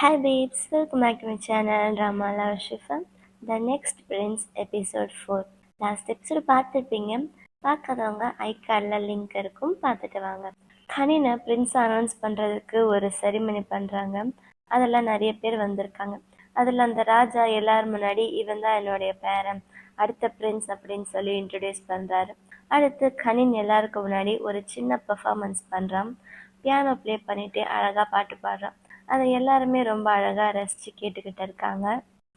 Hi babes, welcome back to my channel Drama Love Shifa. The Next Prince episode 4. Last episode பார்த்துருப்பீங்க. பார்க்காதவங்க ஐகார்டில் link இருக்கும், பார்த்துட்டு வாங்க. கனினை Prince announce பண்ணுறதுக்கு ஒரு செரிமனி பண்ணுறாங்க. அதெல்லாம் நிறைய பேர் வந்திருக்காங்க. அதில் அந்த ராஜா எல்லாரும் முன்னாடி இவன் தான் என்னுடைய பேரன், அடுத்த பிரின்ஸ் அப்படின்னு சொல்லி இன்ட்ரடியூஸ் பண்ணுறாரு. அடுத்து கனின் எல்லாருக்கும் முன்னாடி ஒரு சின்ன பெர்ஃபார்மன்ஸ் பண்ணுறான். பியானோ ப்ளே பண்ணிட்டு அழகாக பாட்டு பாடுறான். அதை எல்லாருமே ரொம்ப அழகாக ரசித்து கேட்டுக்கிட்டு இருக்காங்க.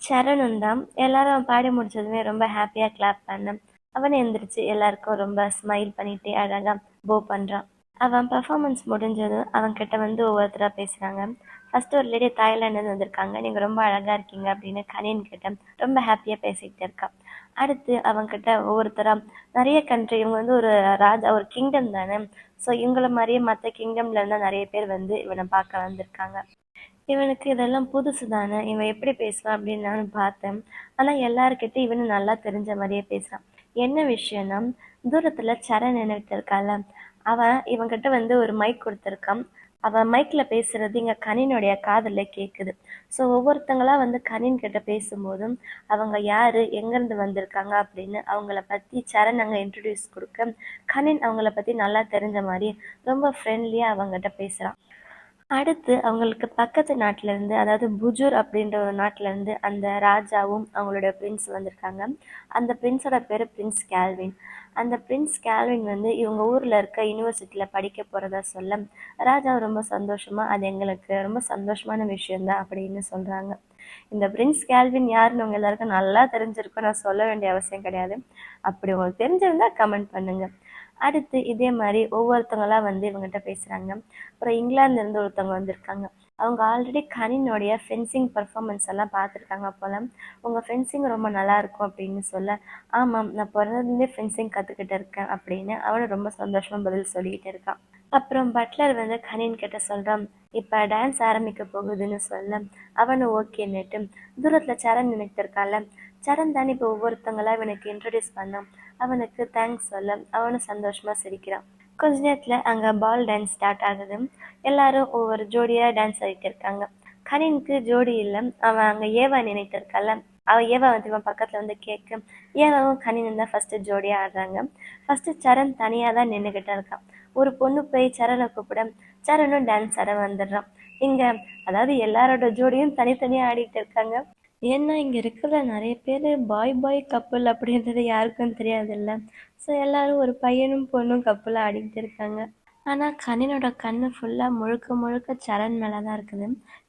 சரணும் தான் எல்லாரும் பாடி முடிச்சதுமே ரொம்ப ஹாப்பியாக கிளாப் பண்ணான். அவனை எந்திரிச்சு எல்லாருக்கும் ரொம்ப ஸ்மைல் பண்ணிட்டு அழகாக போ பண்ணுறான். அவன் பர்ஃபார்மன்ஸ் முடிஞ்சதும் அவன்கிட்ட வந்து ஒவ்வொருத்தராக பேசுகிறாங்க. ஃபர்ஸ்ட் ஒரு லேடி தாய்லாந்து வந்திருக்காங்க. நீங்கள் ரொம்ப அழகாக இருக்கீங்க அப்படின்னு கனின் கிட்ட ரொம்ப ஹாப்பியாக பேசிக்கிட்டு இருக்கான். அடுத்து அவன்கிட்ட ஒவ்வொருத்தராக நிறைய கண்ட்ரி, இவங்க வந்து ஒரு ராஜா, ஒரு கிங்டம் தானே. ஸோ இவங்கள மாதிரியே மற்ற கிங்டம்ல இருந்தால் நிறைய பேர் வந்து இவனை பார்க்க வந்திருக்காங்க. இவனுக்கு இதெல்லாம் புதுசு தானே, இவன் எப்படி பேசுவான் அப்படின்னு நானும் பார்த்தேன். ஆனால் எல்லாருக்கிட்டையும் இவனு நல்லா தெரிஞ்ச மாதிரியே பேசுகிறான். என்ன விஷயம்னா, தூரத்தில் சரண் நின்றுட்டு இருக்கால, அவன் இவன்கிட்ட வந்து ஒரு மைக் கொடுத்துருக்கான். அவன் மைக்கில் பேசுறது இங்கே கனினுடைய காதில் கேட்குது. ஸோ ஒவ்வொருத்தங்களா வந்து கனின் கிட்ட பேசும்போதும் அவங்க யார், எங்கேருந்து வந்திருக்காங்க அப்படின்னு அவங்கள பற்றி சரண் அங்கே இன்ட்ரடியூஸ் கொடுக்க, கனின் அவங்கள பற்றி நல்லா தெரிஞ்ச மாதிரி ரொம்ப ஃப்ரெண்ட்லியாக அவங்ககிட்ட பேசுகிறான். அடுத்து அவங்களுக்கு பக்கத்து நாட்டிலேருந்து, அதாவது புஜூர் அப்படின்ற ஒரு நாட்டிலேருந்து அந்த ராஜாவும் அவங்களோட பிரின்ஸ் வந்திருக்காங்க. அந்த பிரின்ஸோட பேர் பிரின்ஸ் கேல்வின். அந்த பிரின்ஸ் கேல்வின் வந்து இவங்க ஊரில் இருக்க யூனிவர்சிட்டியில் படிக்க போகிறதா சொல்ல, ராஜா ரொம்ப சந்தோஷமாக அது எங்களுக்கு ரொம்ப சந்தோஷமான விஷயந்தான் அப்படின்னு சொல்கிறாங்க. இந்த பிரின்ஸ் கேல்வின் யாருன்னு உங்க எல்லாருக்கும் நல்லா தெரிஞ்சிருக்கும், நான் சொல்ல வேண்டிய அவசியம் கிடையாது. அப்படி உங்களுக்கு தெரிஞ்சிருந்தா கமெண்ட் பண்ணுங்கள். அடுத்து இதே மாதிரி ஒவ்வொருத்தவங்களா வந்து இவங்ககிட்ட பேசுகிறாங்க. அப்புறம் இங்கிலாந்துலேருந்து ஒருத்தவங்க வந்திருக்காங்க. அவங்க ஆல்ரெடி கனினுடைய ஃபென்சிங் பர்ஃபார்மன்ஸ் எல்லாம் பார்த்துருக்காங்க போல். உங்கள் ஃபென்சிங் ரொம்ப நல்லா இருக்கும் அப்படின்னு சொல்ல, ஆமாம் நான் பிறந்ததுலேருந்தே ஃபென்சிங் கற்றுக்கிட்டு இருக்கேன் அப்படின்னு அவனும் ரொம்ப சந்தோஷமாக பதில் சொல்லிக்கிட்டு இருக்கான். அப்புறம் பட்லர் வந்து கனின் கிட்ட சொல்கிறான், இப்போ டான்ஸ் ஆரம்பிக்க போகுதுன்னு சொல்ல அவனும் ஓகேன்னுட்டு தூரத்தில் சரண் நின்றுட்டு இருக்கான்ல, சரண் தான் இப்போ ஒவ்வொருத்தங்களா இவனுக்கு இன்ட்ரடியூஸ் பண்ணான். அவனுக்கு தேங்க்ஸ் சொல்ல அவனும் சந்தோஷமாக சிரிக்கிறான். கொஞ்ச நேரத்தில் அங்கே பால் டான்ஸ் ஸ்டார்ட் ஆகுது. எல்லாரும் ஒவ்வொரு ஜோடியாக டான்ஸ் ஆகிட்டு இருக்காங்க. கனினுக்கு ஜோடி இல்லை, அவன் அங்கே ஏவா நினைத்து இருக்கால, அவன் ஏவா வந்து இவன் பக்கத்தில் வந்து கேட்க, ஏவாவும் கனினும் தான் ஃபஸ்ட்டு ஜோடியாக ஆடுறாங்க. ஃபஸ்ட்டு சரண் தனியாக தான் நின்றுக்கிட்டு இருக்கான். ஒரு பொண்ணு போய் சரணை கூப்பிட சரணும் டான்ஸ் ஆட வந்துடுறான். இங்கே அதாவது எல்லாரோட ஜோடியும் தனித்தனியாக ஆடிட்டு இருக்காங்க. ஏன்னா இங்கே இருக்கிற நிறைய பேர் பாய் பாய் கப்புள் அப்படின்றது யாருக்கும் தெரியாதுல்ல. ஸோ எல்லாரும் ஒரு பையனும் பொண்ணும் கப்புலாக ஆடிக்கிட்டு இருக்காங்க. ஆனால் கனினோட கண்ணு ஃபுல்லாக முழுக்க முழுக்க சரண் மேலே தான் இருக்குது.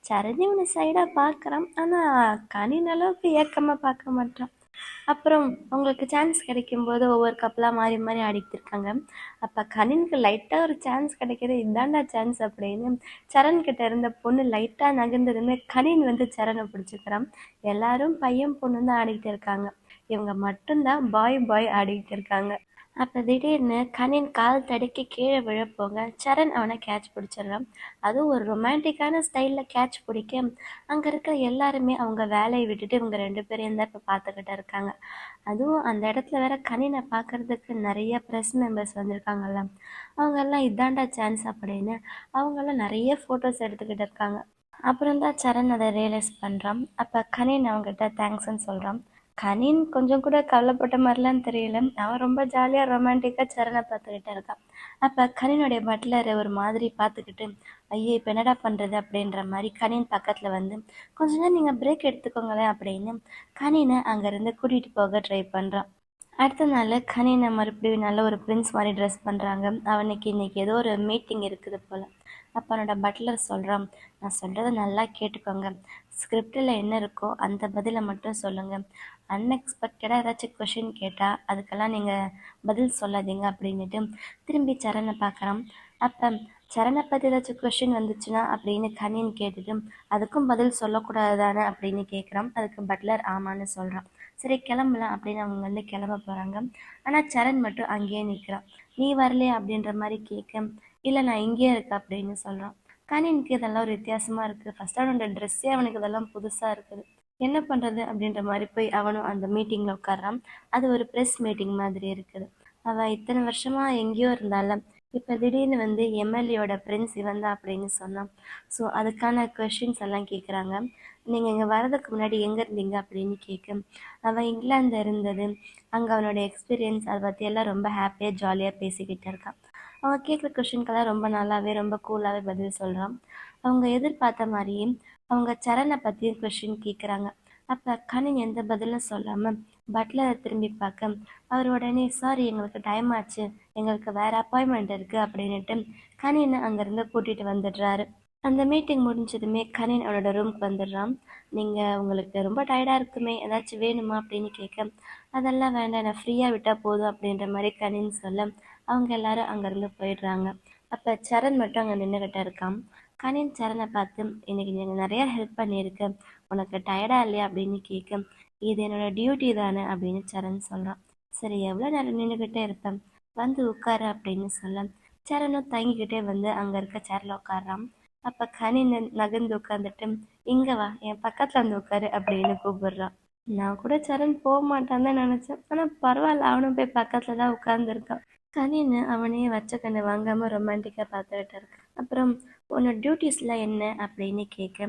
சரண் இவனை சைடாக பார்க்குறான், ஆனால் கனின் அளவுக்கு ஏக்கமாக பார்க்க மாட்டான். அப்புறம் அவங்களுக்கு சான்ஸ் கிடைக்கும்போது ஒவ்வொரு கப்பலாக மாறி மாறி ஆடிக்கிட்டு இருக்காங்க. அப்போ கனினுக்கு லைட்டாக ஒரு சான்ஸ் கிடைக்கிது, இதாண்டா சான்ஸ் அப்படின்னு சரண் கிட்ட இருந்த பொண்ணு லைட்டாக நகர்ந்ததுமே கனின் வந்து சரணை பிடிச்சிக்கிறான். எல்லாரும் பையன் பொண்ணு தான் ஆடிக்கிட்டு இருக்காங்க, இவங்க மட்டும்தான் பாய் பாய் ஆடிக்கிட்டு இருக்காங்க. அப்போ திடீர்னு கனின் கால் தடுக்கி கீழே விழப்போங்க சரண் அவனை கேட்ச் பிடிச்சிடுறான். அதுவும் ஒரு ரொமான்டிக்கான ஸ்டைலில் கேட்ச் பிடிக்க அங்கே இருக்கிற எல்லாருமே அவங்க வேலையை விட்டுட்டு இவங்க ரெண்டு பேரையும் தான் இப்போ பார்த்துக்கிட்டு இருக்காங்க. அதுவும் அந்த இடத்துல வேற கனினை பார்க்கறதுக்கு நிறைய ப்ரெஸ் மெம்பர்ஸ் வந்திருக்காங்கல்ல, அவங்கெல்லாம் இதாண்டா சான்ஸ் அப்படின்னு அவங்கெல்லாம் நிறைய ஃபோட்டோஸ் எடுத்துக்கிட்டு இருக்காங்க. அப்புறம் தான் சரண் அதை ரியலைஸ் பண்ணுறான். அப்போ கனின் அவங்ககிட்ட தேங்க்ஸ்ன்னு சொல்கிறான். கனின் கொஞ்சம் கூட கவலைப்பட்ட மாதிரிலாம் தெரியல, அவன் ரொம்ப ஜாலியாக ரொமான்டிக்காக சரணை பார்த்துக்கிட்டு இருக்கான். அப்போ கனினுடைய பட்லரை ஒரு மாதிரி பார்த்துக்கிட்டு, ஐயோ இப்போ என்னடா பண்ணுறது அப்படின்ற மாதிரி கனின் பக்கத்தில் வந்து, கொஞ்ச நேரம் நீங்கள் பிரேக் எடுத்துக்கோங்களேன் அப்படின்னு கனினை அங்கேருந்து கூட்டிகிட்டு போக ட்ரை பண்ணுறான். அடுத்த நாள் கனினை மறுபடியும் நல்ல ஒரு பிரின்ஸ் மாதிரி ட்ரெஸ் பண்ணுறாங்க. அவனுக்கு இன்றைக்கி ஏதோ ஒரு மீட்டிங் இருக்குது போல். அப்போ அவனோட பட்லர் சொல்கிறான், நான் சொல்கிறத நல்லா கேட்டுக்கோங்க, ஸ்கிரிப்டில் என்ன இருக்கோ அந்த பதிலை மட்டும் சொல்லுங்கள். அன்எக்ஸ்பெக்டடாக ஏதாச்சும் கொஷின் கேட்டால் அதுக்கெல்லாம் நீங்கள் பதில் சொல்லாதீங்க அப்படின்ட்டு திரும்பி சரணை பார்க்குறான். அப்போ சரணை பற்றி ஏதாச்சும் கொஷின் வந்துச்சுன்னா அப்படின்னு கனின்னு கேட்டுட்டு, அதுக்கும் பதில் சொல்லக்கூடாது தானே அப்படின்னு கேட்குறான். அதுக்கு பட்லர் ஆமான்னு சொல்கிறான். சரி கிளம்பலாம் அப்படின்னு அவங்க வந்து கிளம்ப போகிறாங்க. ஆனால் சரண் மட்டும் அங்கேயே நிற்கிறான். நீ வரலையே அப்படின்ற மாதிரி கேட்க, இல்லை நான் இங்கேயே இருக்கேன் அப்படின்னு சொல்கிறான். கனினுக்கு இதெல்லாம் ஒரு வித்தியாசமாக இருக்குது. ஃபஸ்ட் அவனோட ட்ரெஸ்ஸே அவனுக்கு இதெல்லாம் புதுசாக இருக்குது. என்ன பண்ணுறது அப்படின்ற மாதிரி போய் அவனும் அந்த மீட்டிங்கில் உட்கார்றான். அது ஒரு ப்ரெஸ் மீட்டிங் மாதிரி இருக்குது. அவள் இத்தனை வருஷமாக எங்கேயோ இருந்தால இப்போ திடீர்னு வந்து எம்எல்ஏயோட பிரின்ஸ் இவன் தான் அப்படின்னு சொன்னான். ஸோ அதுக்கான கொஷின்ஸ் எல்லாம் கேட்குறாங்க. நீங்கள் இங்கே வரதுக்கு முன்னாடி எங்கே இருந்தீங்க அப்படின்னு கேட்க, அவன் இங்கிலாந்தில் இருந்தது, அங்கே அவனோட எக்ஸ்பீரியன்ஸ் அதை பற்றி எல்லாம் ரொம்ப ஹாப்பியாக ஜாலியாக பேசிக்கிட்டு இருக்கான். அவன் கேட்குற கொஷின்கெல்லாம் ரொம்ப நல்லாவே ரொம்ப கூலாகவே பதில் சொல்கிறான். அவங்க எதிர்பார்த்த மாதிரியே அவங்க சரணை பற்றி கொஷின் கேட்குறாங்க. அப்போ கனின் எந்த பதிலும் சொல்லாமல் பட்லரை திரும்பி பார்க்க, அவர் உடனே சாரி எங்களுக்கு டைம் ஆச்சு, எங்களுக்கு வேறு அப்பாயின்மெண்ட் இருக்குது அப்படின்ட்டு கனினை அங்கேருந்து கூட்டிகிட்டு வந்துடுறாரு. அந்த மீட்டிங் முடிஞ்சதுமே கனின் அவனோட ரூமுக்கு வந்துடுறான். நீங்கள் உங்களுக்கு ரொம்ப டயர்டாக இருக்குமே, ஏதாச்சும் வேணுமா அப்படின்னு கேட்க, அதெல்லாம் வேண்டாம், நான் ஃப்ரீயாக விட்டால் போதும் அப்படின்ற மாதிரி கனின் சொல்ல அவங்க எல்லாரும் அங்கேருந்து போயிடுறாங்க. அப்போ சரண் மட்டும் அங்கே நின்றுக்கிட்டே இருக்கான். கனின் சரணை பார்த்து, இன்னைக்கு நீங்கள் நிறையா ஹெல்ப் பண்ணியிருக்கு, உனக்கு டயர்டாக இல்லையா அப்படின்னு கேட்க, இது என்னோட டியூட்டி தானே அப்படின்னு சரண் சொல்கிறான். சரி, எவ்வளோ நேரம் நின்றுக்கிட்டே இருப்பேன், வந்து உட்காரு அப்படின்னு சொல்ல சரணும் தங்கிக்கிட்டே வந்து அங்கே இருக்க சேரில் உட்காடுறான். அப்போ கனின் நகர்ந்து உட்காந்துட்டு, இங்கே வா, என் பக்கத்தில் வந்து உட்காரு அப்படின்னு கூப்பிடுறான். நான் கூட சரண் போக மாட்டான்னு தான் நினச்சேன், ஆனால் பரவாயில்ல, அவனும் போய் பக்கத்தில் தான் உட்காந்துருக்கான். கனின்னு அவனையே வச்ச கண்ணு வாங்காமல் ரொமான்டிக்காக பார்த்துக்கிட்டு இருக்கான். அப்புறம் உன்னோட டியூட்டிஸ்லாம் என்ன அப்படின்னு கேட்க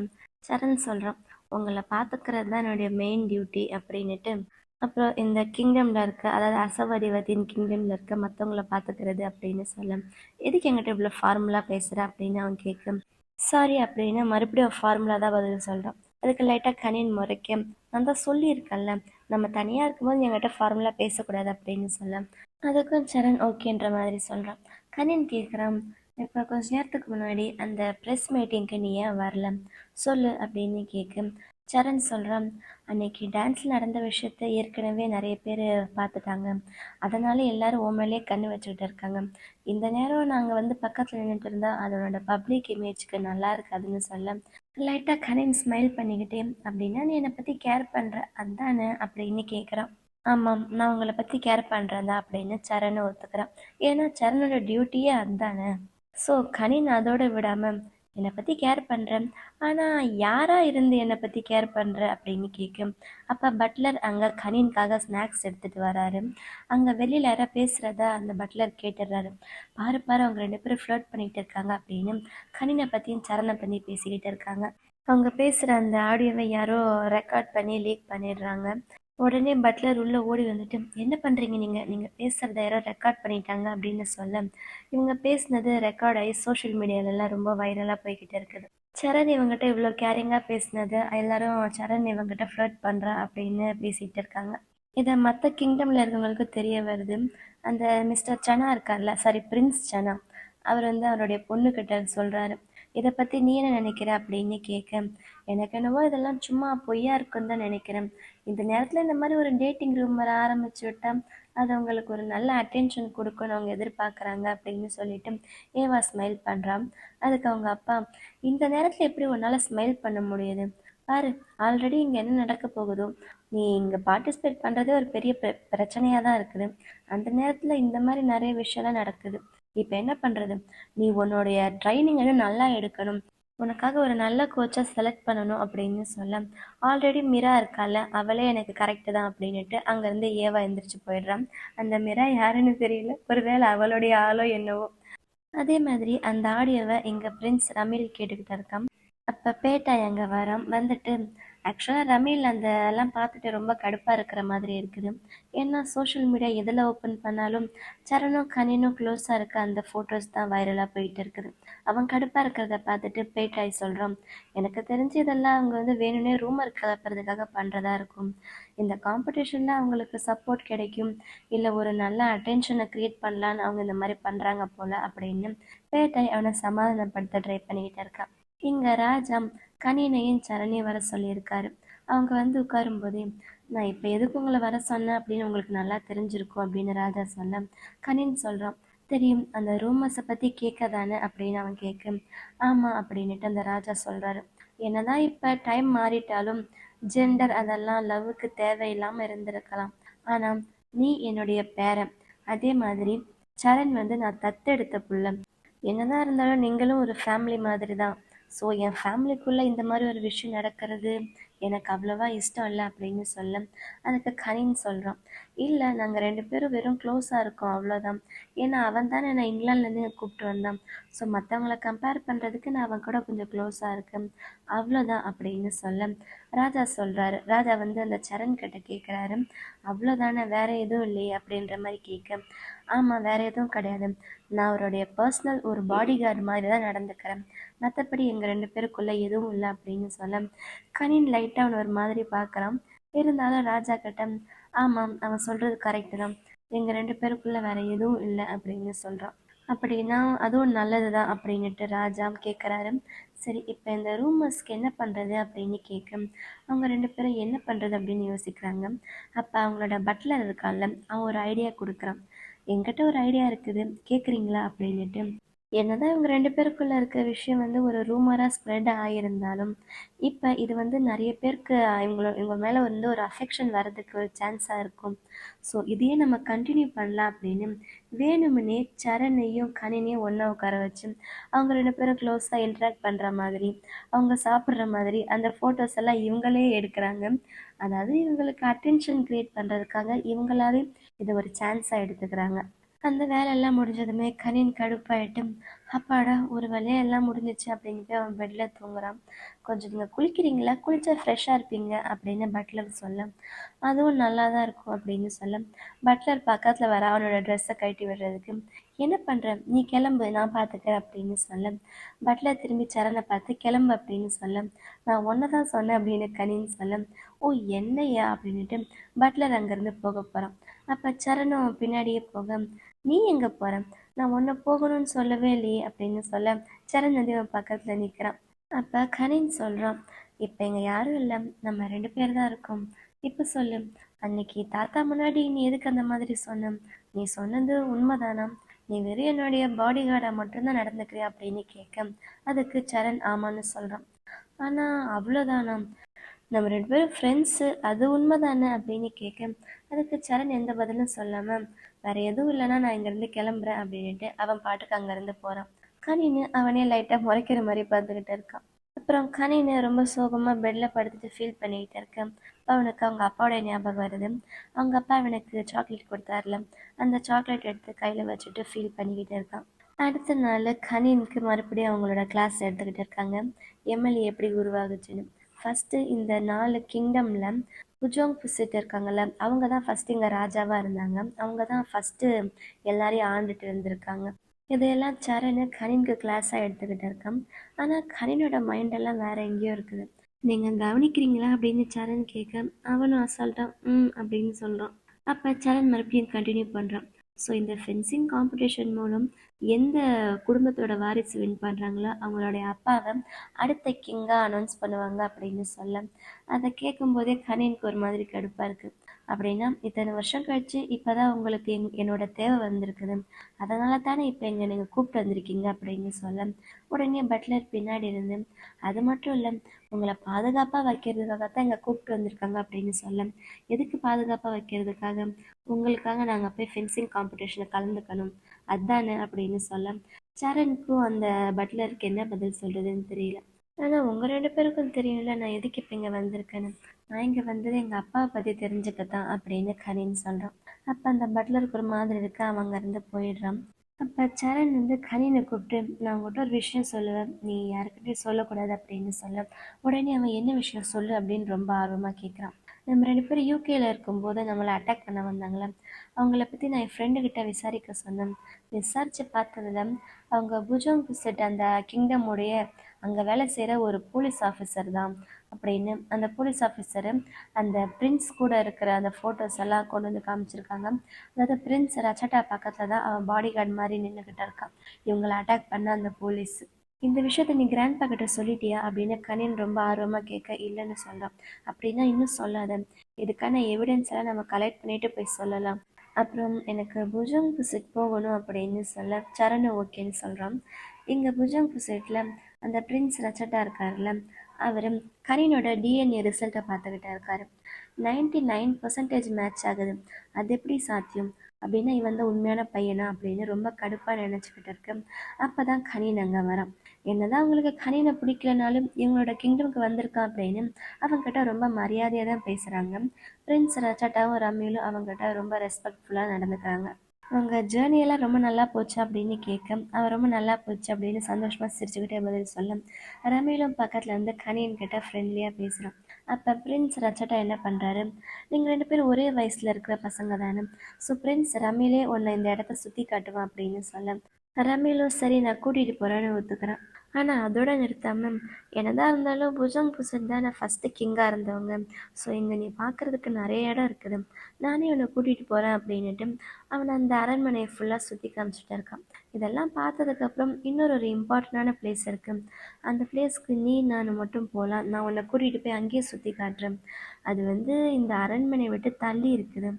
சரண் சொல்கிறான், உங்களை பார்த்துக்கிறது தான் என்னுடைய மெயின் டியூட்டி அப்படின்னுட்டு. அப்புறம் இந்த கிங்டமில் இருக்க, அதாவது அசவடிவத்தின் கிங்டமில் இருக்க மற்றவங்கள பார்த்துக்கிறது அப்படின்னு சொல்ல, எதுக்கு என்கிட்ட இவ்வளோ ஃபார்முலா பேசுகிற அப்படின்னு அவன் கேட்க, சாரி அப்படின்னு மறுபடியும் ஃபார்முலா தான் பதில் சொல்கிறான். அதுக்கு லைட்டாக கனின் முறைக்க, நான் தான் சொல்லியிருக்கேன்ல, நம்ம தனியாக இருக்கும்போது என்கிட்ட ஃபார்முலா பேசக்கூடாது அப்படின்னு சொல்ல, அதுக்கும் சரண் ஓகேன்ற மாதிரி சொல்கிறான். கனின் கேட்குறான், இப்போ கொஞ்ச நேரத்துக்கு முன்னாடி அந்த ப்ரெஸ் மீட்டிங்க்கு நீ ஏன் வரல சொல்லு அப்படின்னு கேட்க, சரண் சொல்கிறான், அன்னைக்கு டான்ஸில் நடந்த விஷயத்த ஏற்கனவே நிறைய பேர் பார்த்துட்டாங்க, அதனால எல்லாரும் உன் மேலேயே கண்ணு வச்சுக்கிட்டு இருக்காங்க. இந்த நேரம் நாங்கள் வந்து பக்கத்தில் நின்றுட்டு இருந்தால் அதனோட பப்ளிக் இமேஜ்க்கு நல்லா இருக்காதுன்னு சொல்ல, லைட்டாக கனின் ஸ்மைல் பண்ணிக்கிட்டே, அப்படின்னா நீ என்னை பற்றி கேர் பண்ணுற அதானே அப்படின்னு கேட்குறான். ஆமாம், நான் உங்களை பற்றி கேர் பண்ணுறேன் தான் அப்படின்னு சரணை ஒத்துக்கிறான். ஏன்னா சரணோட டியூட்டியே அதுதானே. ஸோ கனின் அதோட விடாமல், என்னை பற்றி கேர் பண்ணுறேன், ஆனால் யாராக இருந்து என்னை பற்றி கேர் பண்ணுற அப்படின்னு கேட்கும். அப்போ பட்லர் அங்கே கனின்காக ஸ்நாக்ஸ் எடுத்துகிட்டு வராரு. அங்கே வெளியில் யாராவது பேசுகிறதா அந்த பட்லர் கேட்டுடுறாரு. பாரு பாரு, அவங்க 2 பேரும் ஃப்ளர்ட் பண்ணிகிட்டு இருக்காங்க அப்படின்னு கனினை பற்றியும் சரணை பண்ணி பேசிக்கிட்டு இருக்காங்க. அவங்க பேசுகிற அந்த ஆடியோவை யாரோ ரெக்கார்ட் பண்ணி லீக் பண்ணிடுறாங்க. உடனே பட்லர் உள்ளே ஓடி வந்துட்டு, என்ன பண்ணுறீங்க நீங்கள், நீங்கள் பேசுகிறத யாரோ ரெக்கார்ட் பண்ணிட்டாங்க அப்படின்னு சொல்ல, இவங்க பேசுனது ரெக்கார்ட் ஆகி சோஷியல் மீடியாலெல்லாம் ரொம்ப வைரலாக போய்கிட்டு இருக்குது. சரண் இவங்ககிட்ட இவ்வளோ கேரிங்காக பேசினது எல்லாரும் சரண் இவங்ககிட்ட ஃப்ளர்ட் பண்ணுறா அப்படின்னு பேசிகிட்டு இருக்காங்க. இதை மற்ற கிங்டமில் இருக்கவங்களுக்கு தெரிய வருது. அந்த மிஸ்டர் சனா இருக்கார்ல, சாரி பிரின்ஸ் சனா, அவர் வந்து அவருடைய பொண்ணுக்கிட்ட சொல்கிறாரு, இதை பற்றி நீ என்ன நினைக்கிற அப்படின்னு கேட்க, எனக்கு என்னவோ இதெல்லாம் சும்மா பொய்யா இருக்குன்னு தான் நினைக்கிறேன். இந்த நேரத்தில் இந்த மாதிரி ஒரு டேட்டிங் ரூமர் ஆரம்பிச்சு விட்டால் அது அவங்களுக்கு ஒரு நல்ல அட்டென்ஷன் கொடுக்கணும், அவங்க எதிர்பார்க்குறாங்க அப்படின்னு சொல்லிட்டு ஏவா ஸ்மைல் பண்ணுறான். அதுக்கு அவங்க அப்பா, இந்த நேரத்தில் எப்படி உன்னால் ஸ்மைல் பண்ண முடியுது, பாரு ஆல்ரெடி இங்கே என்ன நடக்க போகுதோ, நீ இங்கே பார்ட்டிசிபேட் பண்ணுறதே ஒரு பெரிய பிரச்சனையாக தான் இருக்குது, அந்த நேரத்தில் இந்த மாதிரி நிறைய விஷயம்லாம் நடக்குது, இப்போ என்ன பண்ணுறது, நீ உன்னுடைய ட்ரைனிங் இன்னும் நல்லா எடுக்கணும், உனக்காக ஒரு நல்ல கோச்சை செலக்ட் பண்ணணும் அப்படின்னு சொல்ல, ஆல்ரெடி மிரா இருக்கால, அவளே எனக்கு கரெக்டு தான் அப்படின்னுட்டு அங்கேருந்து ஏவா எந்திரிச்சு போயிடுறான். அந்த மிரா யாருன்னு தெரியல, ஒருவேளை அவளுடைய ஆளோ என்னவோ. அதே மாதிரி அந்த ஆடியோவை எங்கள் பிரின்ஸ் ரமீல் கேட்டுக்கிட்டு இருக்கான். அப்போ பேட்டாய் அங்கே வரான். வந்துட்டு ஆக்சுவலாக ரமீல் அந்த எல்லாம் பார்த்துட்டு ரொம்ப கடுப்பாக இருக்கிற மாதிரி இருக்குது. ஏன்னா சோஷியல் மீடியா எதில் ஓப்பன் பண்ணாலும் சரணும் கனினும் க்ளோஸாக இருக்க அந்த ஃபோட்டோஸ் தான் வைரலாக போயிட்டு இருக்குது. அவன் கடுப்பாக இருக்கிறத பார்த்துட்டு பேட்டாய் சொல்கிறான், எனக்கு தெரிஞ்சு இதெல்லாம் அவங்க வந்து வேணும்னே ரூமர் கலப்புறதுக்காக பண்ணுறதா இருக்கும், இந்த காம்படிஷனில் அவங்களுக்கு சப்போர்ட் கிடைக்கும், இல்லை ஒரு நல்ல அட்டென்ஷனை க்ரியேட் பண்ணலான்னு அவங்க இந்த மாதிரி பண்ணுறாங்க போல் அப்படின்னு பேட்டாய் அவனை சமாதானப்படுத்த ட்ரை பண்ணிக்கிட்டு இருக்கான். இங்கே ராஜா கனினையும் சரணையும் வர சொல்லியிருக்காரு. அவங்க வந்து உட்காரும்போதே, நான் இப்போ எதுக்கு உங்களை வர சொன்னேன் அப்படின்னு உங்களுக்கு நல்லா தெரிஞ்சிருக்கும் அப்படின்னு ராஜா சொல்ல, கனின் சொல்கிறான், தெரியும், அந்த ரூமர்ஸை பற்றி கேட்க தானே அப்படின்னு அவன் கேட்க, ஆமாம் அப்படின்ட்டு அந்த ராஜா சொல்கிறாரு, என்னதான் இப்போ டைம் மாறிட்டாலும் ஜெண்டர் அதெல்லாம் லவ்வுக்கு தேவையில்லாமல் இருந்திருக்கலாம், ஆனால் நீ என்னுடைய பேரன், அதே மாதிரி சரண் வந்து நான் தத்தெடுத்த புள்ள, என்னதான் இருந்தாலும் நீங்களும் ஒரு ஃபேமிலி மாதிரி தான், ஸோ என் ஃபேமிலிக்குள்ளே இந்த மாதிரி ஒரு விஷயம் நடக்கிறது எனக்கு அவ்வளோவா இஷ்டம் இல்லை அப்படின்னு சொல்ல அதுக்கு கனின்னு சொல்கிறான், இல்லை நாங்கள் 2 பேரும் வெறும் க்ளோஸாக இருக்கோம் அவ்வளோதான். ஏன்னா அவன் தானே நான் இங்கிலாந்துலேருந்து கூப்பிட்டு வந்தான். ஸோ மற்றவங்கள கம்பேர் பண்ணுறதுக்கு நான் அவன் கூட கொஞ்சம் க்ளோஸாக இருக்கேன் அவ்வளோதான் அப்படின்னு சொல்ல ராஜா சொல்கிறாரு. ராஜா வந்து அந்த சரண் கிட்ட கேட்குறாரு, அவ்வளோதானே வேற எதுவும் இல்லையே அப்படின்ற மாதிரி கேட்க, ஆமாம் வேற எதுவும் கிடையாது, நான் அவருடைய பர்சனல் ஒரு பாடி கார்டு மாதிரி தான் நடந்துக்கிறேன், மற்றபடி எங்கள் 2 பேருக்குள்ளே எதுவும் இல்லை அப்படின்னு சொல்ல கனின் லைட்டாக அவன் ஒரு மாதிரி பார்க்குறான். இருந்தாலும் ராஜா கிட்ட, ஆமாம் அவன் சொல்கிறது கரெக்டு தான், எங்கள் 2 பேருக்குள்ளே வேற எதுவும் இல்லை அப்படின்னு சொல்கிறான். அப்படின்னா அதுவும் நல்லது தான் அப்படின்னுட்டு ராஜா கேட்குறாரு. சரி இப்போ இந்த ரூமர்ஸ்க்கு என்ன பண்ணுறது அப்படின்னு கேட்க அவங்க 2 பேரும் என்ன பண்ணுறது அப்படின்னு யோசிக்கிறாங்க. அப்போ அவங்களோட பட்லர் இருக்கான்ல, அவன் ஒரு ஐடியா கொடுக்குறான். என்கிட்ட ஒரு ஐடியா இருக்குது கேட்குறீங்களா அப்படின்னுட்டு. என்னதான் இவங்க 2 பேருக்குள்ள இருக்க விஷயம் வந்து ஒரு ரூமராக ஸ்ப்ரெட் ஆகியிருந்தாலும் இப்போ இது வந்து நிறைய பேருக்கு இவங்க மேலே வந்து ஒரு அஃபெக்ஷன் வர்றதுக்கு ஒரு சான்ஸாக இருக்கும். ஸோ இதையே நம்ம கண்டினியூ பண்ணலாம் அப்படின்னு வேணுமுன்னே சரணையும் கனினையும் ஒன்றா உட்கார வச்சு அவங்க 2 பேரும் க்ளோஸாக இன்ட்ராக்ட் பண்ணுற மாதிரி, அவங்க சாப்பிட்ற மாதிரி அந்த ஃபோட்டோஸ் எல்லாம் இவங்களே எடுக்கிறாங்க. அதாவது இவங்களுக்கு அட்டென்ஷன் க்ரியேட் பண்ணுறதுக்காக இவங்களாவே இதை ஒரு சான்ஸாக எடுத்துக்கிறாங்க. அந்த வேலையெல்லாம் முடிஞ்சதுமே கனின் கடுப்பாயிட்டு, அப்பாடா ஒரு வேலையெல்லாம் முடிஞ்சிச்சு அப்படின்ட்டு அவன் பெட்டில் தூங்குறான். கொஞ்சம் நீங்கள் குளிக்கிறீங்களா, குளிச்சா ஃப்ரெஷ்ஷாக இருப்பீங்க அப்படின்னு பட்லர் சொல்ல, அதுவும் நல்லா தான் இருக்கும் அப்படின்னு சொல்ல பட்லர் பக்கத்தில் வர அவனோட ட்ரெஸ்ஸை கழட்டி விடுறதுக்கு, என்ன பண்ணுற நீ கிளம்பு நான் பார்த்துக்கிறேன் அப்படின்னு சொல்ல பட்லர் திரும்பி சரணை பார்த்து கிளம்பு அப்படின்னு சொல்ல, நான் ஒன்றை தான் சொன்னேன் அப்படின்னு கனின்னு சொல்ல, ஓ என்னையா அப்படின்ட்டு பட்லர் அங்கேருந்து போக போகிறான். அப்போ சரணம் பின்னாடியே போக, நீ எங்கே போகிற, நான் உன்னை போகணும்னு சொல்லவே இல்லையே அப்படின்னு சொல்ல சரண் வந்து அவன் பக்கத்தில் நிற்கிறான். அப்போ கனின் சொல்கிறான், இப்போ இங்கே யாரும் இல்லை, நம்ம 2 பேர் தான் இருக்கோம். இப்போ சொல்லு, அன்னைக்கு தாத்தா முன்னாடி நீ எதுக்கு அந்த மாதிரி சொன்ன, நீ சொன்னது உண்மைதானா, நீ வெறும் என்னுடைய பாடி கார்டாக மட்டும்தான் நடந்துக்கிறியா அப்படின்னு கேட்க அதுக்கு சரண் ஆமான்னு சொல்கிறான். ஆனால் அவ்வளோதானா, நம்ம 2 பேரும் ஃப்ரெண்ட்ஸு அது உண்மை தானே அப்படின்னு கேட்க அதுக்கு சரண் எந்த பதிலும் சொல்லாமல், வேறு எதுவும் இல்லைன்னா நான் இங்கேருந்து கிளம்புறேன் அப்படின்ட்டு அவன் பாட்டுக்கு அங்கேருந்து போகிறான். கனின்னு அவனே லைட்டாக முறைக்கிற மாதிரி பார்த்துக்கிட்டு இருக்கான். அப்புறம் கனின்னு ரொம்ப சோகமாக பெட்டில் படுத்துட்டு ஃபீல் பண்ணிக்கிட்டு இருக்கேன். அவனுக்கு அவங்க அப்பாவோட ஞாபகம் வருது. அவங்க அப்பா அவனுக்கு சாக்லேட் கொடுத்தாருல, அந்த சாக்லேட் எடுத்து கையில் வச்சுட்டு ஃபீல் பண்ணிக்கிட்டு இருக்கான். அடுத்த நாள் கனினுக்கு மறுபடியும் அவங்களோட கிளாஸ் எடுத்துக்கிட்டு இருக்காங்க, எம்எல்ஏ எப்படி உருவாகுச்சுன்னு. ஃபஸ்ட்டு இந்த 4 கிங்டமில் புஜோங் புசிட் இருக்காங்கல்ல, அவங்க தான் ஃபஸ்ட்டு இங்கே ராஜாவாக இருந்தாங்க. அவங்க தான் ஃபஸ்ட்டு எல்லாரையும் ஆண்டுட்டு இருந்திருக்காங்க. இதையெல்லாம் சரண் கனினுக்கு கிளாஸாக எடுத்துக்கிட்டு இருக்கான். ஆனால் கனினோட மைண்டெல்லாம் வேறு எங்கேயோ இருக்குது. நீங்கள் கவனிக்கிறீங்களா அப்படின்னு சரண் கேட்க அவனும் அசால்ட்டாக அப்படின்னு சொல்கிறான். அப்போ சரண் மறுபடியும் கண்டினியூ பண்ணுறான். ஸோ இந்த ஃபென்சிங் காம்படிஷன் மூலம் எந்த குடும்பத்தோட வாரிசு வின் பண்ணுறாங்களோ அவங்களுடைய அப்பாவை அடுத்த கிங்காக அனௌன்ஸ் பண்ணுவாங்க அப்படின்னு சொல்ல அதை கேட்கும்போதே கனினுக்கு ஒரு மாதிரி கடுப்பாக இருக்குது. அப்படின்னா இத்தனை வருஷம் கழிச்சு இப்போ தான் உங்களுக்கு என்னோட தேவை வந்திருக்குது, அதனால தானே இப்போ எங்கே நீங்கள் கூப்பிட்டு வந்திருக்கீங்க அப்படின்னு சொல்ல உடனே பட்லர் பின்னாடி இருந்து, அது மட்டும் இல்லை உங்களை பாதுகாப்பாக வைக்கிறதுக்காக தான் இங்கே கூப்பிட்டு வந்திருக்காங்க அப்படின்னு சொல்ல, எதுக்கு பாதுகாப்பாக வைக்கிறதுக்காக, உங்களுக்காக நாங்கள் போய் ஃபென்சிங் காம்படிஷனில் கலந்துக்கணும் அதானே அப்படின்னு சொல்ல சரணுக்கும் அந்த பட்லருக்கு என்ன பதில் சொல்கிறதுன்னு தெரியல. ஆனால் உங்கள் 2 பேருக்கும் தெரியும்ல நான் எதுக்கு இப்போ இங்கே வந்திருக்கேன்னு, நான் இங்கே வந்தது எங்கள் அப்பாவை பற்றி தெரிஞ்சுக்கத்தான் அப்படின்னு கனின்னு சொல்கிறான். அப்போ அந்த பட்லருக்கு ஒரு மாதிரி இருக்கு, அவன் அங்கேருந்து போயிடுறான். அப்போ சரண் வந்து கனினை கூப்பிட்டு, நான் உங்கள்கிட்ட ஒரு விஷயம் சொல்லுவேன், நீ யாருக்கிட்டையும் சொல்லக்கூடாது அப்படின்னு சொல்ல உடனே அவன் என்ன விஷயம் சொல்லு அப்படின்னு ரொம்ப ஆர்வமாக கேட்குறான். நம்ம 2 பேரும் யூகேயில் இருக்கும்போது நம்மளை அட்டாக் பண்ண வந்தாங்களே, அவங்கள பற்றி நான் என் ஃப்ரெண்டுக்கிட்ட விசாரிக்க சொன்னேன். விசாரித்து பார்த்ததில் அவங்க புஜோங் புசெட் அந்த கிங்டமுடைய அங்கே வேலை செய்கிற ஒரு போலீஸ் ஆஃபீஸர் தான் அப்படின்னு அந்த போலீஸ் ஆஃபீஸரு அந்த பிரின்ஸ் கூட இருக்கிற அந்த ஃபோட்டோஸ் எல்லாம் கொண்டு வந்து காமிச்சிருக்காங்க. அதாவது பிரின்ஸ் ரச்சட்டா பக்கத்தில் தான் அவன் பாடி கார்டு மாதிரி நின்றுக்கிட்டு இருக்கான் இவங்களை அட்டாக் பண்ண அந்த போலீஸ். இந்த விஷயத்த நீ கிராண்ட்பா கிட்ட சொல்லிட்டியா அப்படின்னு கனின் ரொம்ப ஆர்வமாக கேட்க இல்லைன்னு சொல்கிறான். அப்படின்னா இன்னும் சொல்லாத, இதுக்கான எவிடன்ஸ் எல்லாம் நம்ம கலெக்ட் பண்ணிட்டு போய் சொல்லலாம். அப்புறம் எனக்கு புஜங் புசிட் போகணும் அப்படின்னு சொல்ல சரணு ஓகேன்னு சொல்கிறான். இங்கே புஜங் புசிட்டில் அந்த பிரின்ஸ் ரச்சட்டா இருக்கார்ல, அவர் கரீனோட டிஎன்ஏ ரிசல்ட்டை பார்த்துக்கிட்டே இருக்காரு. 99% மேட்ச் ஆகுது, அது எப்படி சாத்தியம், அப்படின்னா இவன் தான் உண்மையான பையனா அப்படின்னு ரொம்ப கடுப்பாக நினச்சிக்கிட்டு இருக்கு. அப்போ தான் கரீன் அங்கே வரான். என்னதான் அவங்களுக்கு கனினை பிடிக்கலனாலும் இவங்களோட கிங்டமுக்கு வந்திருக்கான் அப்படின்னு அவங்ககிட்ட ரொம்ப மரியாதையாக தான் பேசுகிறாங்க. பிரின்ஸ் ரச்சாட்டாவும் ரம்மியிலும் அவங்ககிட்ட ரொம்ப ரெஸ்பெக்ட்ஃபுல்லாக நடந்துக்கிறாங்க. அவங்க ஜேர்னியெல்லாம் ரொம்ப நல்லா போச்சு அப்படின்னு கேட்க அவன் ரொம்ப நல்லா போச்சு அப்படின்னு சந்தோஷமாக சிரிச்சுக்கிட்டே பதில் சொல்ல ரமீலும் பக்கத்தில் இருந்து கனியன் கிட்ட ஃப்ரெண்ட்லியாக பேசுகிறான். அப்போ பிரின்ஸ் ரச்சட்டா என்ன பண்ணுறாரு, நீங்கள் 2 பேரும் ஒரே வயசில் இருக்கிற பசங்க தானே, ஸோ பிரின்ஸ் ரமீலே உன்னை இந்த இடத்த சுற்றி காட்டுவான் அப்படின்னு சொல்ல ரமீலும் சரி நான் கூட்டிகிட்டு போகிறேன்னு ஒத்துக்கிறேன். ஆனால் அதோட நிறுத்தாமல் என்னதான் இருந்தாலும் புஜங் புசன் தான் நான் ஃபஸ்ட்டு கிங்காக இருந்தவங்க, ஸோ இங்கே நீ பார்க்குறதுக்கு நிறைய இடம் இருக்குது, நானே உன்னை கூட்டிகிட்டு போகிறேன் அப்படின்ட்டு அவனை அந்த அரண்மனையை ஃபுல்லாக சுற்றி காமிச்சிட்டு இருக்கான். இதெல்லாம் பார்த்ததுக்கப்புறம் இன்னொரு இம்பார்ட்டண்டான பிளேஸ் இருக்குது, அந்த பிளேஸ்க்கு நீ நான் மட்டும் போகலாம், நான் உன்னை கூட்டிகிட்டு போய் அங்கேயே சுற்றி காட்டுறேன். அது வந்து இந்த அரண்மனையை விட்டு தள்ளி இருக்குது,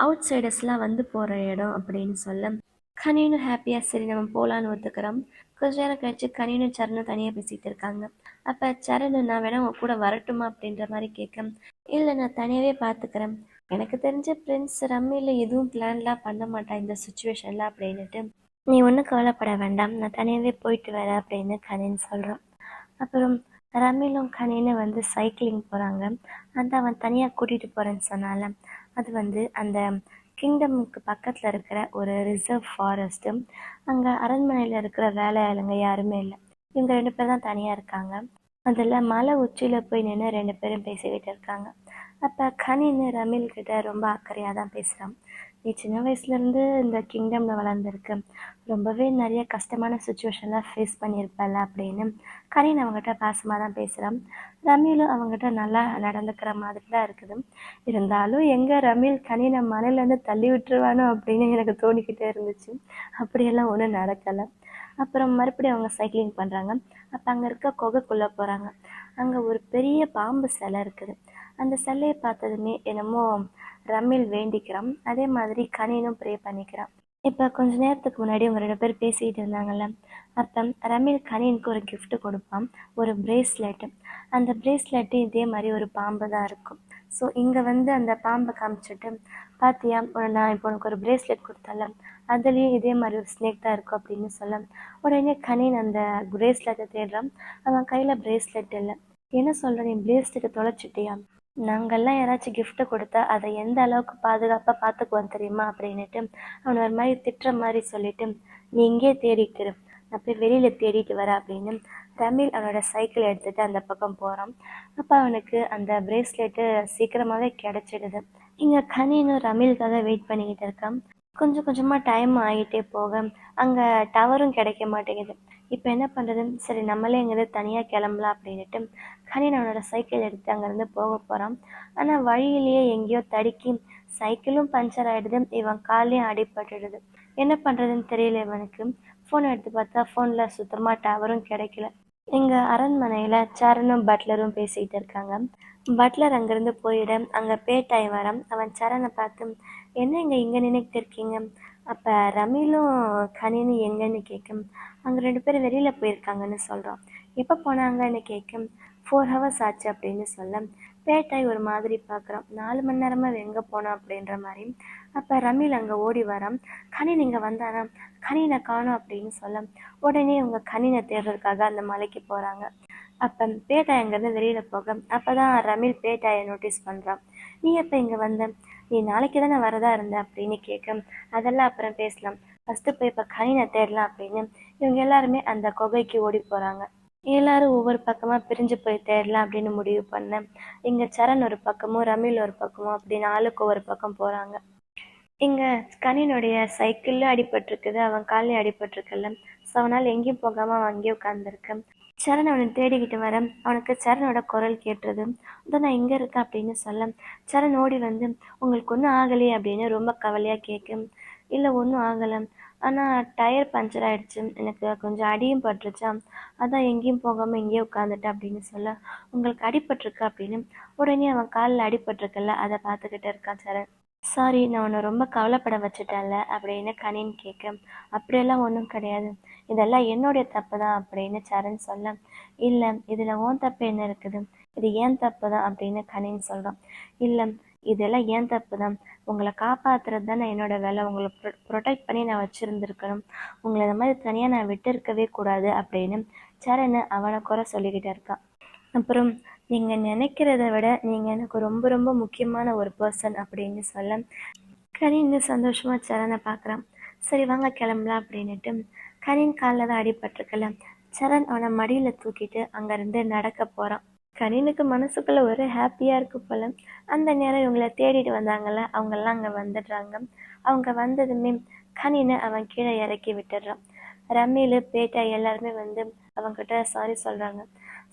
அவுட் சைடர்ஸ்லாம் வந்து போகிற இடம் அப்படின்னு சொல்ல கனினும் ஹாப்பியாக சரி நம்ம போகலான்னு ஒத்துக்கிறோம். கொஞ்ச நேரம் கழிச்சு கனினும் சரணும் தனியாக பேசிகிட்டு இருக்காங்க. அப்போ சரணு நான் வேணா உங்க கூட வரட்டுமா அப்படின்ற மாதிரி கேட்க இல்லை நான் தனியாகவே பார்த்துக்கிறேன், எனக்கு தெரிஞ்ச பிரின்ஸ் ரம்மியில் எதுவும் பிளான்லாம் பண்ண மாட்டான் இந்த சுச்சுவேஷனில் அப்படின்னுட்டு நீ ஒன்றும் கவலைப்பட வேண்டாம் நான் தனியாகவே போயிட்டு வரேன் அப்படின்னு கனின்னு சொல்கிறான். அப்புறம் ரம்மிலும் கனின்னு வந்து சைக்கிளிங் போகிறாங்க. அந்த அவன் தனியாக கூட்டிகிட்டு போகிறேன்னு சொன்னால அது வந்து அந்த கிங்டமுக்கு பக்கத்தில் இருக்கிற ஒரு ரிசர்வ் ஃபாரஸ்ட்டு. அங்கே அரண்மனையில் இருக்கிற வேலையாளுங்க யாருமே இல்லை, இவங்க 2 பேர் தான் தனியாக இருக்காங்க. அதில் மலை உச்சியில் போய் நின்று 2 பேரும் பேசிக்கிட்டு இருக்காங்க. அப்போ கனின்னு ரமீல் கிட்ட ரொம்ப அக்கறையாக தான் பேசுகிறான். நீ சின்ன வயசுலேருந்து இந்த கிங்டமில் வளர்ந்துருக்கு, ரொம்பவே நிறைய கஷ்டமான சுச்சுவேஷன்லாம் ஃபேஸ் பண்ணியிருப்பல அப்படின்னு கனின் அவங்ககிட்ட பாசமாக தான் பேசுகிறான். ரமீலும் அவங்ககிட்ட நல்லா நடந்துக்கிற மாதிரி தான் இருக்குது. இருந்தாலும் எங்கே ரமீல் கனினை மலையிலேருந்து தள்ளி விட்டுருவானோ அப்படின்னு எனக்கு தோணிக்கிட்டே இருந்துச்சு. அப்படியெல்லாம் ஒன்றும் நடக்கலை. அப்புறம் மறுபடியும் அவங்க சைக்கிளிங் பண்ணுறாங்க. அப்போ அங்கே இருக்க குகைக்குள்ளே போகிறாங்க. அங்கே ஒரு பெரிய பாம்பு சிலை இருக்குது. அந்த சிலையை பார்த்ததுமே என்னமோ ரமீல் வேண்டிக்கிறான், அதே மாதிரி கனினும் ப்ரே பண்ணிக்கிறான். இப்போ கொஞ்ச நேரத்துக்கு முன்னாடி அவங்க 2 பேர் பேசிக்கிட்டு இருந்தாங்கல்ல, அப்போ ரமீல் கனினுக்கு ஒரு gift கொடுப்பான், ஒரு பிரேஸ்லெட்டு. அந்த பிரேஸ்லெட்டு இதே மாதிரி ஒரு பாம்பு தான் இருக்கும். ஸோ இங்கே வந்து அந்த பாம்பை காமிச்சிட்டு பார்த்தியா நான் இப்போ உனக்கு ஒரு பிரேஸ்லெட் கொடுத்தல, அதுலேயும் இதே மாதிரி ஒரு ஸ்னேக் தான் இருக்கும் அப்படின்னு சொல்ல உடனே கனின் அந்த பிரேஸ்லெட்டை தேடுறான். அவன் கையில் பிரேஸ்லெட் இல்லை. என்ன சொல்கிற, நீ பிரேஸ்லெட்டை தொலைச்சிட்டியா, நாங்கள்லாம் யாராச்சும் gift கொடுத்தா அதை எந்த அளவுக்கு பாதுகாப்பாக பார்த்துக்குவோம் தெரியுமா அப்படின்னுட்டு அவனை ஒரு மாதிரி திட்டுற மாதிரி சொல்லிட்டு நீ இங்கே தேடிட்டு இரு, நான் போய் வெளியில் தேடிட்டு வர அப்படின்னு ரமீல் அவனோட சைக்கிள் எடுத்துகிட்டு அந்த பக்கம் போகிறான். அப்போ அவனுக்கு அந்த பிரேஸ்லெட்டு சீக்கிரமாகவே கிடச்சிடுது. இங்கே கனினும் ரமீலுக்காக வெயிட் பண்ணிக்கிட்டு இருக்கான். கொஞ்சம் கொஞ்சமாக டைம் ஆகிட்டே போக அங்கே டவரும் கிடைக்க மாட்டேங்குது. இப்போ என்ன பண்ணுறது, சரி நம்மளே இங்கேருந்து தனியாக கிளம்பலாம் அப்படின்ட்டு கனின் அவனோட சைக்கிள் எடுத்து அங்கேருந்து போக போகிறான். ஆனால் வழியிலேயே எங்கேயோ தடுக்கி சைக்கிளும் பஞ்சர் ஆகிடுது, இவன் காலையும் அடிபட்டுடுது. என்ன பண்ணுறதுன்னு தெரியல இவனுக்கு. ஃபோன் எடுத்து பார்த்தா ஃபோனில் சுத்தமாக டவரும் கிடைக்கல. எங்கள் அரண்மனையில் சரணும் பட்லரும் பேசிக்கிட்டு இருக்காங்க. பட்லர் அங்கேருந்து போயிட அங்கே பேட்டாய் வரான். அவன் சரனை பார்த்து என்ன இங்கே நின்றுக்கிட்டு இருக்கீங்க, அப்போ ரமீலும் கனினும் எங்கன்னு கேட்கும். அங்கே 2 பேரும் வெளியில் போயிருக்காங்கன்னு சொல்கிறான். எப்போ போனாங்கன்னு கேட்கும். 4 ஹவர்ஸ் ஆச்சு அப்படின்னு சொல்ல பேட்டாய் ஒரு மாதிரி பார்க்குறான். 4 மணி நேரமாக எங்கே போனான் அப்படின்ற மாதிரி. அப்போ ரமீல் அங்கே ஓடி வரான். கனின் இங்கே வந்தானா, கனினை காணோம் அப்படின்னு சொல்ல உடனே அவங்க கனினை தேடுறதுக்காக அந்த மலைக்கு போகிறாங்க. அப்போ பேட்டாய் அங்கேருந்து வெளியில் போக அப்போ தான் ரமீல் பேட்டாயை நோட்டீஸ் பண்ணுறான். நீ எப்போ இங்கே வந்த, நீ நாளைக்கு தானே வரதா இருந்த அப்படின்னு கேட்க அதெல்லாம் அப்புறம் பேசலாம், ஃபஸ்ட்டு போய் இப்போ கனினை தேடலாம் அப்படின்னு இவங்க எல்லாருமே அந்த குகைக்கு ஓடி போகிறாங்க. எல்லாரும் ஒவ்வொரு பக்கமாக பிரிஞ்சு போய் தேடலாம் அப்படின்னு முடிவு பண்ணேன். இங்கே சரண் ஒரு பக்கமும் ரமீல் ஒரு பக்கமும் அப்படின்னு ஆளுக்கு ஒவ்வொரு பக்கம் போகிறாங்க. இங்கே கனினுடைய சைக்கிளில் அடிபட்டிருக்குது, அவன் காலையும் அடிபட்டிருக்குல்ல, ஸோ அவனால் எங்கேயும் போகாமல் அவன் அங்கேயே உட்காந்துருக்கேன். சரண் அவனை தேடிக்கிட்டு வரேன். அவனுக்கு சரணோட குரல் கேட்டுறது. அதான் நான் எங்கே இருக்கேன் அப்படின்னு சொல்ல சரண் ஓடி வந்து உங்களுக்கு ஒன்றும் ஆகலையே அப்படின்னு ரொம்ப கவலையாக கேட்கும். இல்லை ஒன்றும் ஆகலை, ஆனால் டயர் பஞ்சர் ஆகிடுச்சு, எனக்கு கொஞ்சம் அடியும் பட்டுருச்சா, அதான் எங்கேயும் போகாமல் இங்கேயே உட்காந்துட்டேன் அப்படின்னு சொல்ல உங்களுக்கு அடிபட்டிருக்கு அப்படின்னு உடனே அவன் காலில் அடிபட்டிருக்குல்ல அதை பார்த்துக்கிட்டு இருக்கான் சரண். சாரி நான் உன்னை ரொம்ப கவலைப்பட வச்சுட்டேன்ல அப்படின்னு கனின் கேட்க அப்படியெல்லாம் ஒன்றும் கிடையாது, இதெல்லாம் என்னுடைய தப்பு தான் அப்படின்னு சரண் சொல்ல இல்லை இதில் உன் தப்பு என்ன இருக்குது, இது ஏன் தப்பு தான் அப்படின்னு கனின் சொல்கிறான். இல்லை இதெல்லாம் ஏன் தப்பு தான், உங்களை காப்பாற்றுறது தான் நான் என்னோட வேலை, உங்களை ப்ரொடெக்ட் பண்ணி நான் வச்சுருந்துருக்கணும், உங்களை இந்த மாதிரி தனியாக நான் விட்டு இருக்கவே கூடாது அப்படின்னு சரண் அவனை குறை சொல்லிக்கிட்டு இருக்கான். அப்புறம் நீங்கள் நினைக்கிறத விட நீங்கள் எனக்கு ரொம்ப ரொம்ப முக்கியமான ஒரு பர்சன் அப்படின்னு சொல்ல கனின் சந்தோஷமாக சரணை பார்க்குறான். சரி வாங்க கிளம்பலாம் அப்படின்னுட்டு கனின் காலில் தான் அடிபட்டிருக்கல. சரண் அவனை மடியில் தூக்கிட்டு அங்கேருந்து நடக்க போகிறான். கனினுக்கு மனசுக்குள்ள ஒரு ஹாப்பியாக இருக்கு போல. அந்த நேரம் இவங்களை தேடிட்டு வந்தாங்கல்ல, அவங்கெல்லாம் அங்கே வந்துடுறாங்க. அவங்க வந்ததுமே கனினை அவன் கீழே இறக்கி விட்டுடுறான். ரமேலு பேட்டா எல்லாருமே வந்து அவன்கிட்ட சாரி சொல்கிறாங்க.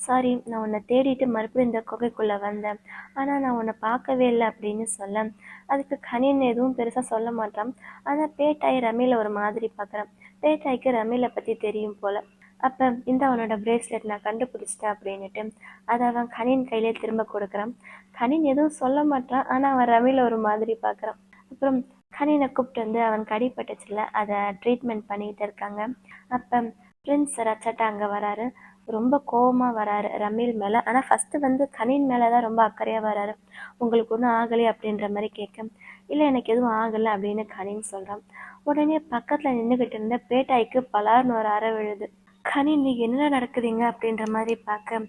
சாரி, நான் உன்னை தேடிட்டு மறுபடியும் இந்த குகைக்குள்ளே வந்தேன், ஆனால் நான் உன்னை பார்க்கவே இல்லை அப்படின்னு சொல்ல அதுக்கு கனின் எதுவும் பெருசாக சொல்ல மாட்டான். ஆனால் பேட்டாய் ரமேலை ஒரு மாதிரி பார்க்குறான். பேட்டாய்க்கு ரமேலை பற்றி தெரியும் போல். அப்போ இந்த அவனோட பிரேஸ்லெட் நான் கண்டுபிடிச்சிட்டேன் அப்படின்னுட்டு அதை அவன் கனின் கையிலே திரும்ப கொடுக்குறான். கனின் எதுவும் சொல்ல மாட்டான், ஆனால் அவன் ரமேலை ஒரு மாதிரி பார்க்குறான். அப்புறம் கனினை கூப்பிட்டு வந்து அவனுக்கு அடிபட்டுச்சுல, அதை ட்ரீட்மெண்ட் பண்ணிக்கிட்டு இருக்காங்க. அப்போ பிரின்ஸ் ரச்சட்டா அங்கே வராரு. ரொம்ப கோபமாக வராரு ரமேல் மேலே. ஆனால் ஃபஸ்ட்டு வந்து கனின் மேலே தான் ரொம்ப அக்கறையாக வராரு. உங்களுக்கு ஒன்றும் ஆகலையே அப்படின்ற மாதிரி கேட்க, இல்லை எனக்கு எதுவும் ஆகலை அப்படின்னு கனின் சொல்கிறான். உடனே பக்கத்தில் நின்றுக்கிட்டு இருந்த பேட்டாய்க்கு பலார்னு ஒரு அறை விழுது. கனின் நீ என்ன நடக்குதுங்க அப்படின்ற மாதிரி பார்க்க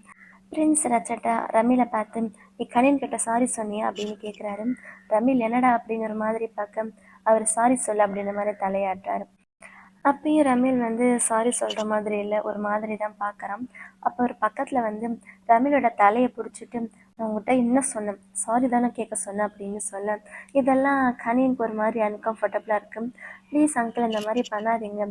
பிரின்ஸ் ரச்சட்டா ரமீலை பார்த்து நீ கனின் கிட்ட சாரி சொன்னியா அப்படின்னு கேட்குறாரு. ரமீல் என்னடா அப்படிங்கிற மாதிரி பார்க்க அவர் சாரி சொல்ல அப்படின்ற மாதிரி தலையாட்டுறாரு. அப்பயும் ரமீல் வந்து சாரி சொல்கிற மாதிரி இல்லை, ஒரு மாதிரி தான் பார்க்குறான். அப்போ ஒரு பக்கத்தில் வந்து ரமீலோட தலையை பிடிச்சிட்டு நான் உங்கள்கிட்ட என்ன சொன்னேன், சாரி தானே கேட்க சொன்னேன் அப்படின்னு சொல்ல இதெல்லாம் கனியனுக்கு ஒரு மாதிரி அன்கம்ஃபர்டபுளாக இருக்கு. ப்ளீஸ் அங்கிள் இந்த மாதிரி பண்ணாதீங்க,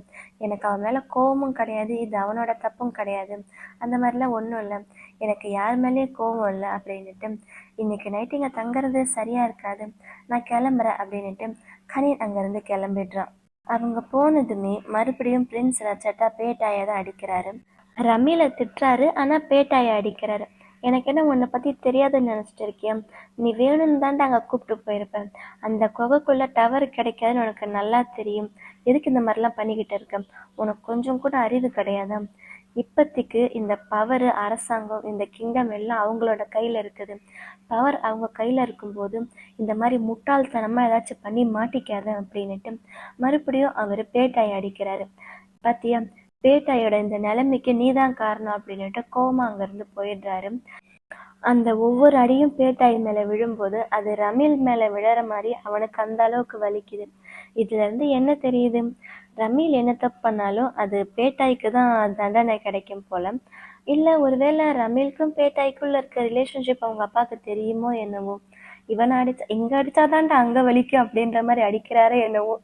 எனக்கு அவன் மேலே கோபமும் கிடையாது, இது அவனோட தப்பும் கிடையாது, அந்த மாதிரிலாம் ஒன்றும் இல்லை, எனக்கு யார் மேலேயும் கோபம் இல்லை அப்படின்ட்டு இன்னைக்கு நைட்டு இங்கே தங்குறது சரியாக இருக்காது, நான் கிளம்புறேன் அப்படின்ட்டு கனியன் அங்கேருந்து கிளம்பிடுறான். அவங்க போனதுமே மறுபடியும் பிரின்ஸ் ரச்சட்டா பேட்டாயை தான் அடிக்கிறாரு. ரமீலை திட்டுறாரு, ஆனால் பேட்டாயை அடிக்கிறாரு. எனக்கு என்ன உன்னை பற்றி தெரியாதுன்னு நினச்சிட்டு இருக்கியா, நீ வேணும்னு தான்ட்டு அங்கே கூப்பிட்டு போயிருப்பேன், அந்த குகைக்குள்ளே டவர் கிடைக்காதுன்னு உனக்கு நல்லா தெரியும், எதுக்கு இந்த மாதிரிலாம் பண்ணிக்கிட்டு இருக்க, உனக்கு கொஞ்சம் கூட அறிவு கிடையாதா, இப்போதைக்கு இந்த பவர் அரசாங்கம் இந்த கிங்டம் எல்லாம் அவங்களோட கையில் இருக்குது, பவர் அவங்க கையில் இருக்கும்போது இந்த மாதிரி முட்டாள்தனமாக ஏதாச்சும் பண்ணி மாட்டிக்காத அப்படின்னுட்டு மறுபடியும் அவர் பேட்டாயை அடிக்கிறாரு. பார்த்தியா, பேட்டாயோட இந்த நிலைமைக்கு நீதான் காரணம் அப்படின்னுட்டு கோமா அங்கேருந்து போயிடுறாரு. அந்த ஒவ்வொரு அடியும் பேட்டாய் மேலே விழும்போது அது ரமீல் மேலே விழற மாதிரி அவனுக்கு அந்த அளவுக்கு வலிக்குது. இதுலேருந்து என்ன தெரியுது, ரமீல் என்ன தப்பு பண்ணாலும் அது பேட்டாய்க்கு தான் தண்டனை கிடைக்கும் போல. இல்லை ஒருவேளை ரமீலுக்கும் பேட்டாய்க்குள்ள இருக்க ரிலேஷன்ஷிப் அவங்க அப்பாவுக்கு தெரியுமோ என்னவோ, இவனை அடிச்சா இங்கே அடித்தாதான்டா அங்கே வலிக்கும் அப்படின்ற மாதிரி அடிக்கிறாரோ என்னவோ.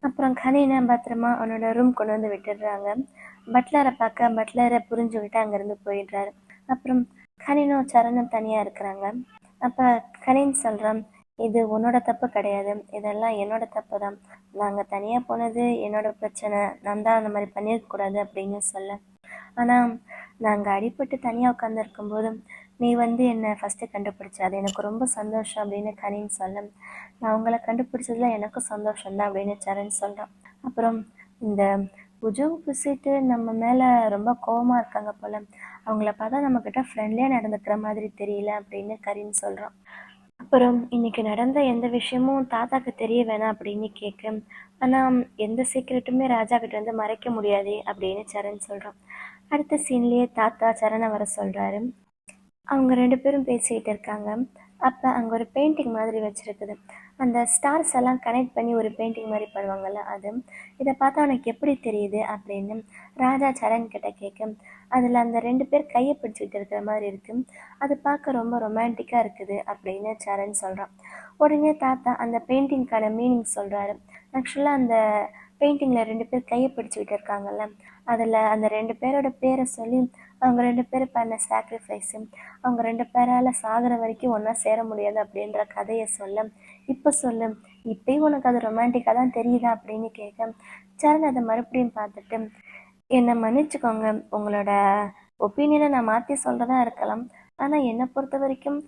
அப்புறம் கனினை பத்திரமா அவனோட ரூம் கொண்டு வந்து விட்டுடுறாங்க. பட்லரை பார்க்க பட்லரை புரிஞ்சுக்கிட்டு அங்கேருந்து போயிடுறாரு. அப்புறம் கனினும் சரணும் தனியாக இருக்கிறாங்க. அப்போ கனின் சொல்கிறான், இது உன்னோட தப்பு கிடையாது, இதெல்லாம் என்னோட தப்பு தான், நாங்கள் தனியாக போனது என்னோட பிரச்சனை, நான் தான் அந்த மாதிரி பண்ணியிருக்கக்கூடாது அப்படின்னு சொல்ல. ஆனால் நாங்கள் அடிபட்டு தனியாக உட்காந்துருக்கும் போது நீ வந்து என்னை ஃபஸ்ட்டு கண்டுபிடிச்ச, அது எனக்கு ரொம்ப சந்தோஷம் அப்படின்னு கனின்னு சொல்ல. நான் அவங்கள கண்டுபிடிச்சதுல எனக்கும் சந்தோஷம்தான் அப்படின்னு சரண் சொல்கிறான். அப்புறம் இந்த புஜும் புசிட்டு நம்ம மேலே ரொம்ப கோபமாக இருக்காங்க போல், அவங்கள பார்த்தா நம்மக்கிட்ட ஃப்ரெண்ட்லியாக நடந்துக்கிற மாதிரி தெரியல அப்படின்னு கரின்னு சொல்கிறான். அப்புறம் இன்னைக்கு நடந்த எந்த விஷயமும் தாத்தாக்கு தெரிய வேணாம் அப்படின்னு கேட்க, ஆனால் எந்த சீக்கிரட்டுமே ராஜா கிட்ட இருந்து மறைக்க முடியாது அப்படின்னு சரண் சொல்கிறான். அடுத்த சீன்லேயே தாத்தா சரணை வர சொல்கிறாரு. அவங்க 2 பேரும் பேசிகிட்டு இருக்காங்க. அப்போ அங்கே ஒரு பெயிண்டிங் மாதிரி வச்சுருக்குது. அந்த ஸ்டார்ஸ் எல்லாம் கனெக்ட் பண்ணி ஒரு பெயிண்டிங் மாதிரி பண்ணுவாங்கள்ல அது. இதை பார்த்தா உனக்கு எப்படி தெரியுது அப்படின்னு ராஜா சரண் கிட்ட கேட்க, அதில் அந்த 2 பேர் கையை பிடிச்சிக்கிட்டு இருக்கிற மாதிரி இருக்குது, அது பார்க்க ரொம்ப ரொமான்டிக்காக இருக்குது அப்படின்னு சரண் சொல்கிறான். உடனே தாத்தா அந்த பெயிண்டிங்க்கான மீனிங் சொல்கிறாரு. ஆக்சுவலாக அந்த பெயிண்டிங்கில் 2 பேர் கையை பிடிச்சிக்கிட்டு இருக்காங்கல்ல, அதில் அந்த 2 பேரோட பேரை சொல்லி அவங்க 2 பேரும் பண்ண சாக்ரிஃபைஸு, அவங்க 2 பேரால் சாகிற வரைக்கும் ஒன்றா சேர முடியாது அப்படின்ற கதையை சொல்ல, இப்போ சொல்லு, இப்போயும் உனக்கு அது ரொமான்டிக்காக தான் தெரியுதா அப்படின்னு கேட்க, சரண் அதை மறுபடியும் பார்த்துட்டு, என்னை மன்னிச்சுக்கோங்க, உங்களோட ஒப்பீனியனை நான் மாற்றி சொல்கிறதா இருக்கலாம், ஆனால் என்னை பொறுத்த வரைக்கும்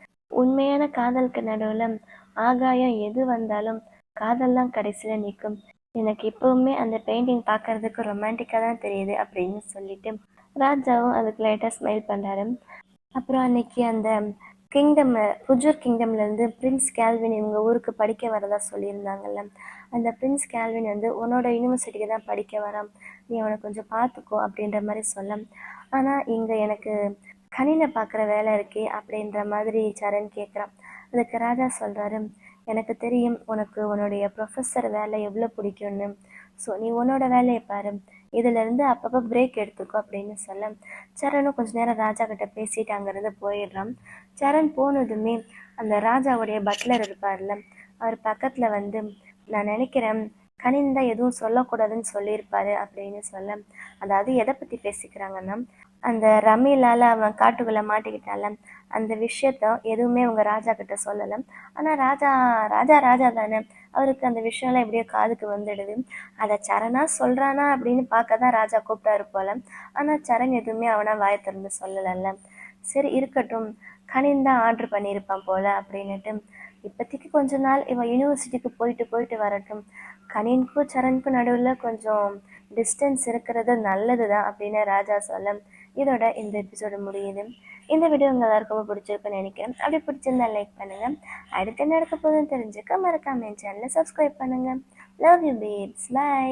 உண்மையான காதலுக்கு நடுவில் ஆகாயம் எது வந்தாலும் காதல் தான் கடைசியில் நிற்கும், எனக்கு இப்போவுமே அந்த பெயிண்டிங் பார்க்கறதுக்கு ரொமான்டிக்காக தான் தெரியுது அப்படின்னு சொல்லிட்டு ராஜாவும் அதுக்கு லைட்டாக ஸ்மைல் பண்ணுறாரு. அப்புறம் அன்னைக்கு அந்த புஜூர் கிங்டம்லேருந்து பிரின்ஸ் கேல்வின் இவங்க ஊருக்கு படிக்க வரதா சொல்லியிருந்தாங்கல்ல. அந்த பிரின்ஸ் கேல்வின் வந்து உன்னோட யூனிவர்சிட்டிக்கு தான் படிக்க வரான், நீ அவனை கொஞ்சம் பார்த்துக்கோ அப்படின்ற மாதிரி சொல்ல. ஆனால் இங்கே எனக்கு கணினை பார்க்குற வேலை இருக்கே அப்படின்ற மாதிரி சரண் கேட்குறான். அதுக்கு ராஜா சொல்கிறாரு, எனக்கு தெரியும் உனக்கு உன்னுடைய ப்ரொஃபஸர் வேலை எவ்வளோ பிடிக்கும்னு. ஸோ நீ உன்னோட வேலையை பாரு, இதிலேருந்து அப்பப்போ பிரேக் எடுத்துக்கோ அப்படின்னு சொல்ல சரணும் கொஞ்ச நேரம் ராஜா கிட்ட பேசிட்டு அங்கேருந்து போயிடுறான். சரண் போனதுமே அந்த ராஜாவுடைய பட்லர் இருப்பார்ல, அவர் பக்கத்தில் வந்து நான் நினைக்கிறேன் கனின் தான் எதுவும் சொல்லக்கூடாதுன்னு சொல்லியிருப்பாரு அப்படின்னு சொல்ல. அதாவது எதை பற்றி பேசிக்கிறாங்கன்னா, அந்த ரம்மிலால் அவன் காட்டுக்குள்ளே மாட்டிக்கிட்டால அந்த விஷயத்த எதுவுமே அவங்க ராஜா கிட்ட சொல்லலை. ஆனால் ராஜா ராஜா ராஜா தானே, அவருக்கு அந்த விஷயம்லாம் எப்படியோ காதுக்கு வந்துடுது. அதை சரணா சொல்கிறானா அப்படின்னு பார்க்க தான் ராஜா கூப்பிட்டாரு போல. ஆனால் சரண் எதுவுமே அவனா வாயை திறந்து சொல்லலைல்ல. சரி இருக்கட்டும், கனின் தான் ஆர்டர் பண்ணியிருப்பான் போல அப்படின்னுட்டு இப்போதைக்கு கொஞ்ச நாள் இவன் யூனிவர்சிட்டிக்கு போயிட்டு போயிட்டு வரட்டும், கனின்க்கும் சரணுக்கும் நடுவில் கொஞ்சம் டிஸ்டன்ஸ் இருக்கிறது நல்லது தான் அப்படின்னு ராஜா சொல்ல இதோட இந்த எபிசோடு முடியுது. இந்த வீடியோ உங்கள் எல்லாருக்கும் ரொம்ப பிடிச்சிருக்குன்னு நினைக்கிறேன். அப்படி பிடிச்சிருந்தா லைக் பண்ணுங்கள். அடுத்து என்ன நடக்க போகுதுன்னு தெரிஞ்சுக்க மறக்காம என் சேனலை சப்ஸ்கிரைப் பண்ணுங்கள். Love you babes, by.